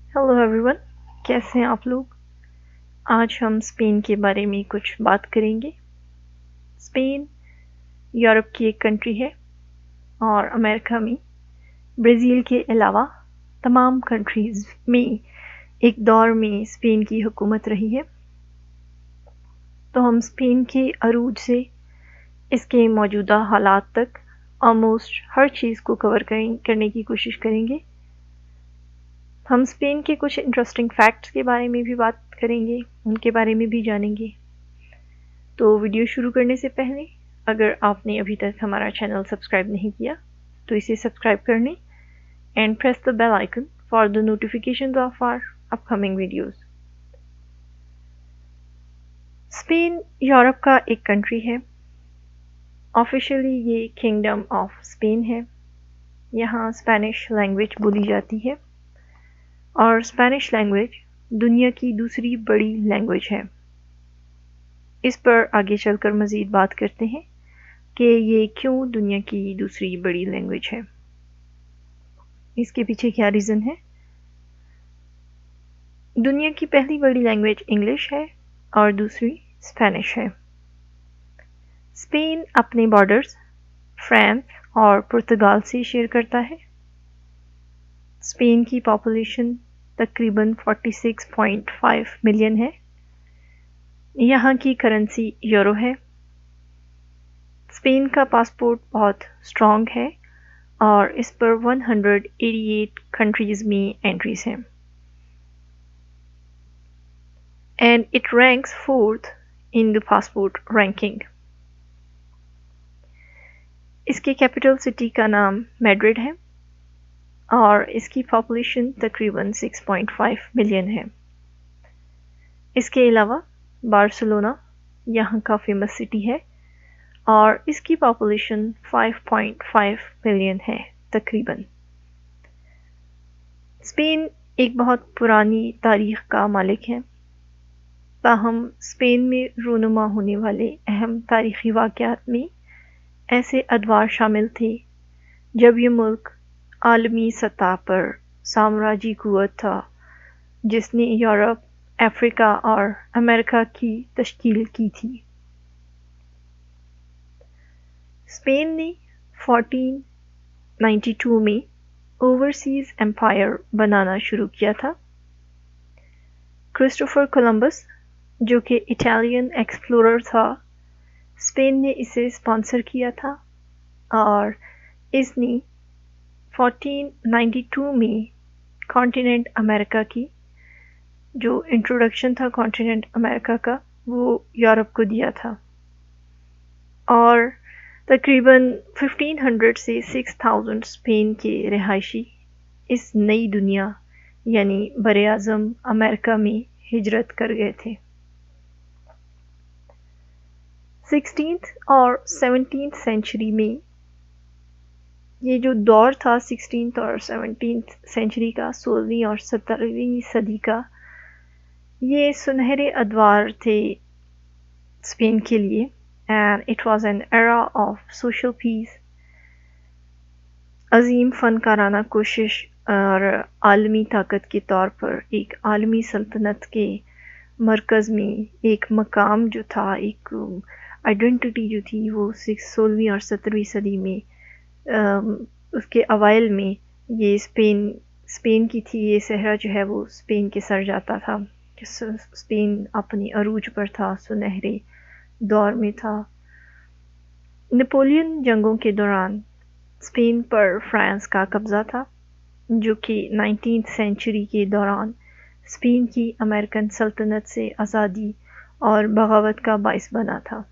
Hello everyone, कैसे हैं आप लोग। आज हम स्पेन के बारे में कुछ बात करेंगे। स्पेन यूरोप की एक कंट्री है और अमेरिका में ब्राज़ील के अलावा तमाम कंट्रीज़ में एक दौर में स्पेन की हुकूमत रही है। तो हम स्पेन के अरूज से इसके मौजूदा हालात तक ऑलमोस्ट हर चीज़ को कवर करने की कोशिश करेंगे। हम स्पेन के कुछ इंटरेस्टिंग फैक्ट्स के बारे में भी बात करेंगे, उनके बारे में भी जानेंगे। तो वीडियो शुरू करने से पहले अगर आपने अभी तक हमारा चैनल सब्सक्राइब नहीं किया तो इसे सब्सक्राइब कर लें and press the bell icon for the notifications of our upcoming videos. Spain Europe का एक कंट्री है। ऑफिशियली ये किंगडम ऑफ स्पेन है। यहाँ स्पेनिश लैंग्वेज बोली जाती है और स्पेनिश लैंग्वेज दुनिया की दूसरी बड़ी लैंग्वेज है। इस पर आगे चलकर मज़ीद बात करते हैं कि ये क्यों दुनिया की दूसरी बड़ी लैंग्वेज है, इसके पीछे क्या रीज़न है। दुनिया की पहली बड़ी लैंग्वेज इंग्लिश है और दूसरी स्पेनिश है। स्पेन अपने बॉर्डर्स फ्रांस और पुर्तगाल से शेयर करता है। स्पेन की पॉपुलेशन तकरीबन 46.5 मिलियन है। यहाँ की करेंसी यूरो है। स्पेन का पासपोर्ट बहुत स्ट्रॉन्ग है और इस पर 188 कंट्रीज़ में एंट्रीज हैं and it ranks 4th in the passport ranking. इसकी कैपिटल सिटी का नाम मैड्रिड है और इसकी पॉपुलेशन तकरीबन 6.5 मिलियन है। इसके अलावा बार्सिलोना यहाँ का फेमस सिटी है और इसकी पॉपुलेशन 5.5 मिलियन है तकरीबन। स्पेन एक बहुत पुरानी तारीख का मालिक है, ताहम स्पेन में रूनुमा होने वाले अहम तारीख़ी वाक़यात में ऐसे अदवार शामिल थे जब ये मुल्क आलमी सतह पर साम्राज्यी क़ुव्वत था जिसने यूरोप, अफ्रीका और अमेरिका की तश्कील की थी। स्पेन ने 1492 में ओवरसीज़ एम्पायर बनाना शुरू किया था। क्रिस्टोफर कोलंबस, जो कि इटालियन एक्सप्लोरर था, स्पेन ने इसे स्पॉन्सर किया था और इसने 1492 में कॉन्टिनेंट अमेरिका की जो इंट्रोडक्शन था कॉन्टिनेंट अमेरिका का वो यूरोप को दिया था और तकरीबन 1500 से 6000 स्पेन के रिहायशी इस नई दुनिया यानी बर-ए-आज़म अमेरिका में हिजरत कर गए थे। 16th और 17th सेंचुरी में ये जो दौर था 16th और 17th सेंचुरी का, 16वीं और 17वीं सदी का, ये सुनहरे अदवार थे स्पेन के लिए and it was an era of social peace, अजीम फ़नकाराना कोशिश और आलमी ताकत के तौर पर एक आलमी सल्तनत के मरकज़ में एक मकाम जो था, एक आइडेंटिटी जो थी वो 16वीं और 17वीं सदी में उसके अवाइल में ये स्पेन की थी। ये सहरा जो है वो स्पेन के सर जाता था। स्पेन अपनी अरूज पर था, सुनहरे दौर में था। नेपोलियन जंगों के दौरान स्पेन पर फ्रांस का कब्ज़ा था जो कि 19th सेंचुरी के दौरान स्पेन की अमेरिकन सल्तनत से आज़ादी और बगावत का बाइस बना था।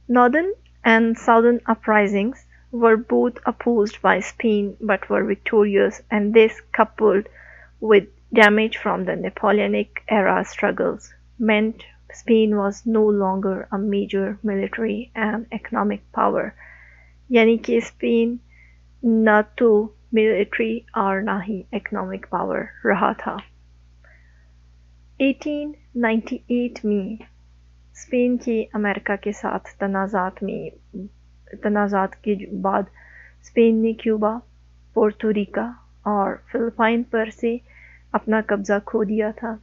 Northern and southern uprisings were both opposed by Spain but were victorious, and this, coupled with damage from the Napoleonic era struggles, meant Spain was no longer a major military and economic power, यानी कि Spain न तो military और ना ही economic power रहा था। 1898 में Spain के अमेरिका के साथ तनाज़ात के बाद स्पेन ने क्यूबा, पोर्टो रिको और फिलिपाइन पर से अपना कब्ज़ा खो दिया था,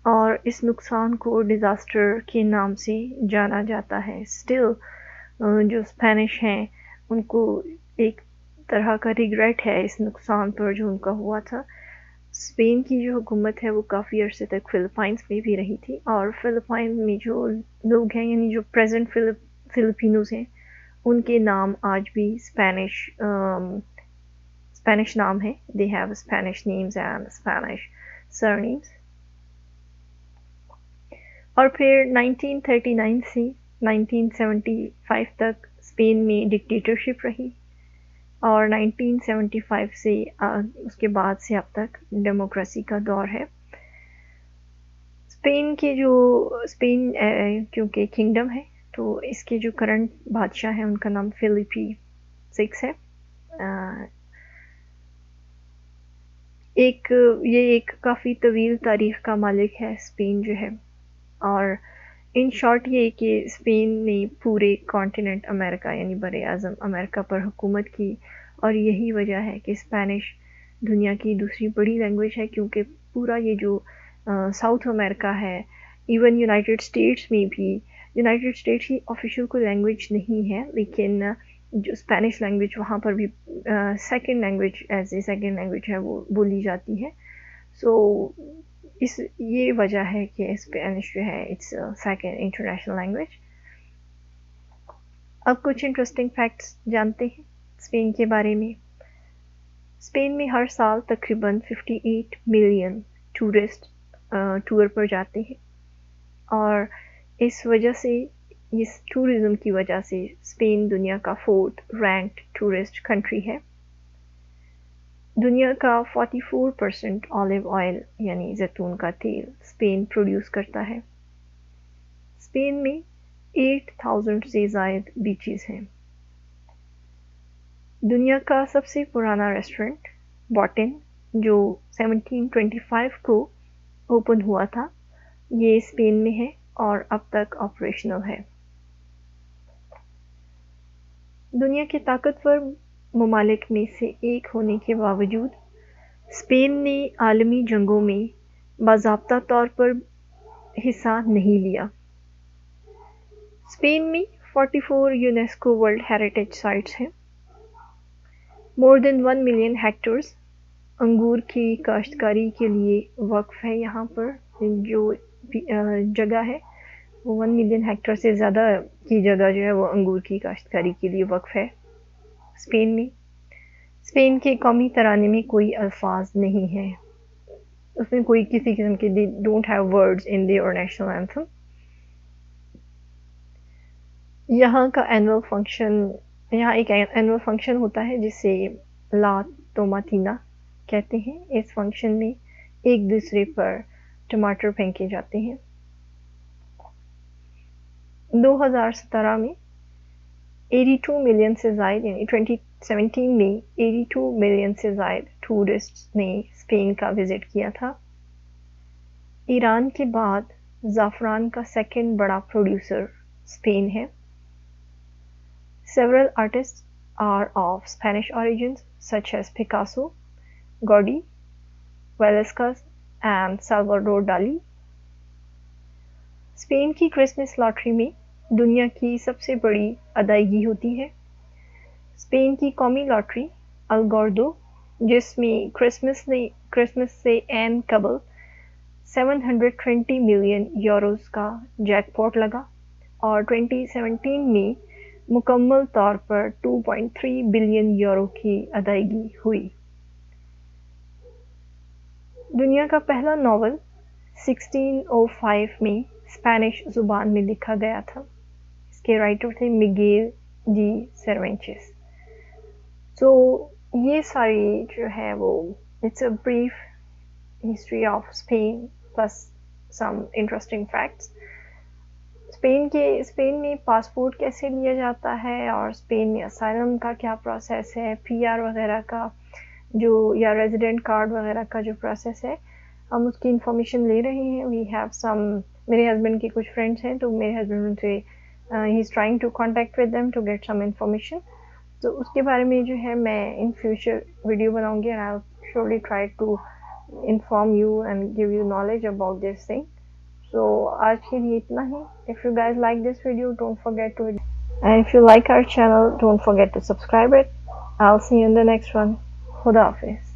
और इस नुकसान को डिज़ास्टर के नाम से जाना जाता है। स्टिल जो स्पेनिश हैं उनको एक तरह का रिग्रेट है इस नुकसान पर जो उनका हुआ था। स्पेन की जो हुकूमत है वो काफ़ी अरसे तक फ़िलिपाइंस में भी रही थी, और फ़िलिपाइन में जो लोग हैं यानी जो प्रेजेंट फ़िलिपिनोज़ हैं उनके नाम आज भी स्पेनिश नाम है। They have Spanish names and Spanish surnames. और फिर 1939 से 1975 तक स्पेन में डिक्टेटरशिप रही, और 1975 से उसके बाद से अब तक डेमोक्रेसी का दौर है। स्पेन क्योंकि किंगडम है तो इसके जो करंट बादशाह हैं उनका नाम फिलिपी 6 है। ये एक काफ़ी तवील तारीख का मालिक है स्पेन जो है, और इन शॉर्ट ये कि स्पेन ने पूरे कॉन्टिनेंट अमेरिका यानी बड़े आज़म अमेरिका पर हुकूमत की, और यही वजह है कि स्पेनिश दुनिया की दूसरी बड़ी लैंग्वेज है, क्योंकि पूरा ये जो साउथ अमेरिका है, इवन यूनाइटेड स्टेट्स में भी, यूनाइटेड स्टेट्स की ऑफिशियल कोई लैंग्वेज नहीं है, लेकिन जो स्पेनिश लैंग्वेज वहाँ पर भी second language as a second language है वो बोली जाती है। सो ये वजह है कि स्पेनिश जो है इट्स सेकंड इंटरनेशनल लैंग्वेज। अब कुछ इंटरेस्टिंग फैक्ट्स जानते हैं स्पेन के बारे में। स्पेन में हर साल तकरीबन 58 मिलियन टूरिस्ट टूर पर जाते हैं, और इस वजह से इस टूरिज़्म की वजह से स्पेन दुनिया का 4th रैंक्ड टूरिस्ट कंट्री है। दुनिया का 44% ऑलिव ऑयल यानी जैतून का तेल स्पेन प्रोड्यूस करता है। स्पेन में 8000 से ज़ायद बीचेस हैं। दुनिया का सबसे पुराना रेस्टोरेंट बॉटिन जो 1725 को ओपन हुआ था, ये स्पेन में है और अब तक ऑपरेशनल है। दुनिया के ताकतवर ममालिक में से एक होने के बावजूद स्पेन ने आलमी जंगों में बाज़ाब्ता तौर पर हिस्सा नहीं लिया। स्पेन में 44 यूनेस्को वर्ल्ड हेरिटेज साइट्स हैं। मोर देन 1 मिलियन हेक्टर्स अंगूर की काश्तकारी के लिए वक्फ है। यहाँ पर जो जगह है वो 1 मिलियन हेक्टर से ज़्यादा की जगह जो है वो अंगूर की काश्तकारी के लिए वक्फ है स्पेन में। स्पेन के कौमी तराने में कोई अल्फाज नहीं है, उसमें कोई किसी किस्म के they don't have words in their national anthem. यहाँ एक एनुअल फंक्शन होता है जिसे ला टोमाटीना कहते हैं। इस फंक्शन में एक दूसरे पर टमाटर फेंके जाते हैं। 2017 में 82 मिलियन से ज़ायद यानी 2017 में 82 मिलियन से ज़ायद टूरिस्ट्स ने स्पेन का विज़िट किया था। ईरान के बाद ज़ाफ़रान का सेकंड बड़ा प्रोड्यूसर स्पेन है। Several artists are of Spanish origins such as Picasso, Gaudí, Velázquez and Salvador Dali. Spain की क्रिसमस लॉटरी में दुनिया की सबसे बड़ी अदायगी होती है। स्पेन की कौमी लॉटरी अल गोर्डो, जिसमें क्रिसमस से एन कबल 720 मिलियन यूरोस का जैकपॉट लगा, और 2017 में मुकम्मल तौर पर 2.3 बिलियन यूरो की अदायगी हुई। दुनिया का पहला नावल 1605 में स्पेनिश ज़ुबान में लिखा गया था। इसके राइटर थे मिगेल डी सर्वेंटेस। तो ये सारी जो है वो it's a brief history of Spain plus some interesting facts. Spain में पासपोर्ट कैसे लिया जाता है, और स्पेन में असाइलम का क्या प्रोसेस है, पीआर वगैरह का जो या रेजिडेंट कार्ड वगैरह का जो प्रोसेस है, हम उसकी इंफॉर्मेशन ले रहे हैं। वी हैव सम, मेरे हस्बैंड के कुछ फ्रेंड्स हैं तो मेरे हस्बैंड उनसे ही is trying to contact with them to get some information. तो उसके बारे में जो है मैं इन फ्यूचर वीडियो बनाऊंगी, and I surely try to inform you and give you knowledge about this thing. So आज के लिए इतना ही. If you guys like this video, don't forget to, and if you like our channel, don't forget to subscribe it. I'll see you in the next one. Khuda Hafiz.